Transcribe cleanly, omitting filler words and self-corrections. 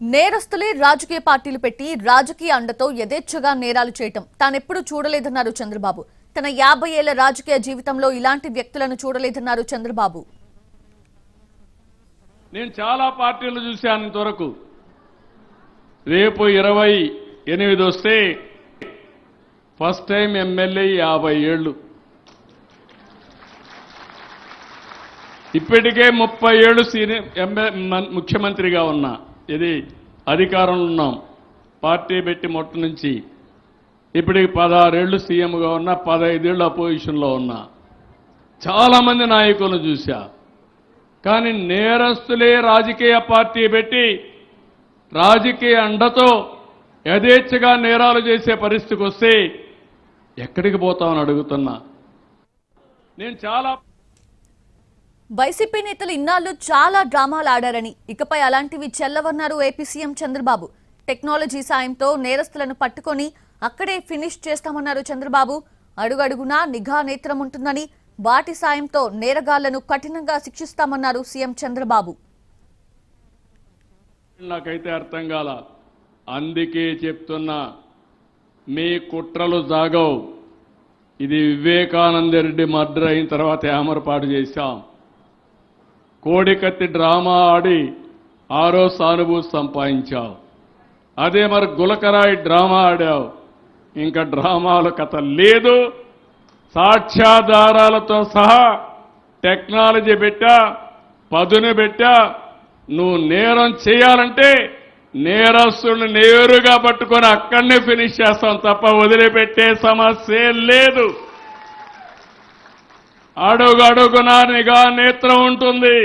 నేరస్తులే రాజకీయ పార్టీలు పెట్టి రాజకీయ అండతో యథేచ్ఛగా నేరాలు చేయటం తానెప్పుడు చూడలేదన్నారు చంద్రబాబు. తన 50 ఏళ్ల రాజకీయ జీవితంలో ఇలాంటి వ్యక్తులను చూడలేదన్నారు చంద్రబాబు. నేను చాలా పార్టీలు చూశాను ఇంతవరకు. రేపు 28 వస్తే ఫస్ట్ టైం ఎమ్మెల్యే 50 ఏళ్ళు. ఇప్పటికే 30 ఏళ్ళు ముఖ్యమంత్రిగా ఉన్నా, ఇది అధికారంలో ఉన్నాం. పార్టీ పెట్టి మొట్ట నుంచి ఇప్పటికి 16 ఏళ్ళు సీఎంగా ఉన్నా, 15 ఏళ్ళు అపోజిషన్లో ఉన్నా. చాలా మంది నాయకులను చూశా. కానీ నేరస్తులే రాజకీయ పార్టీ పెట్టి రాజకీయ అండతో యథేచ్ఛగా నేరాలు చేసే పరిస్థితికి వస్తే ఎక్కడికి పోతామని అడుగుతున్నా. నేను చాలా వైసీపీ నేతలు ఇన్నాళ్లు చాలా డ్రామాలు ఆడారని, ఇకపై అలాంటివి చెల్లవన్నారు ఏపీ సీఎం చంద్రబాబు. టెక్నాలజీ సాయంతో నేరస్తులను పట్టుకొని అక్కడే ఫినిష్ చేస్తామన్నారు చంద్రబాబు. అడుగడుగునా నిఘా నేత్రం ఉంటుందని, వాటి సాయంతో నేరగాళ్లను కఠినంగా శిక్షిస్తామన్నారు సీఎం చంద్రబాబు. నాకైతే అర్థం కాల, అందుకే చెప్తున్నా, మీ కుట్రలు జాగవు. ఇది వివేకానంద రెడ్డి మర్డర్ అయిన తర్వాత ఏమరపాటు చేశాం. కోడికత్తి డ్రామా ఆడి ఆరో సానుభూతి సంపాదించావు. అదే మరి గులకరాయి డ్రామా ఆడావు. ఇంకా డ్రామాల కథ లేదు. సాక్ష్యాధారాలతో సహా టెక్నాలజీ పెట్టా, పదును పెట్టా. నువ్వు నేరం చేయాలంటే నేరస్తుల్ని నేరుగా పట్టుకొని అక్కడనే ఫినిష్ చేస్తాం తప్ప వదిలిపెట్టే సమస్య లేదు. అడుగడుగునా నిఘా నేత్రం ఉంటుంది.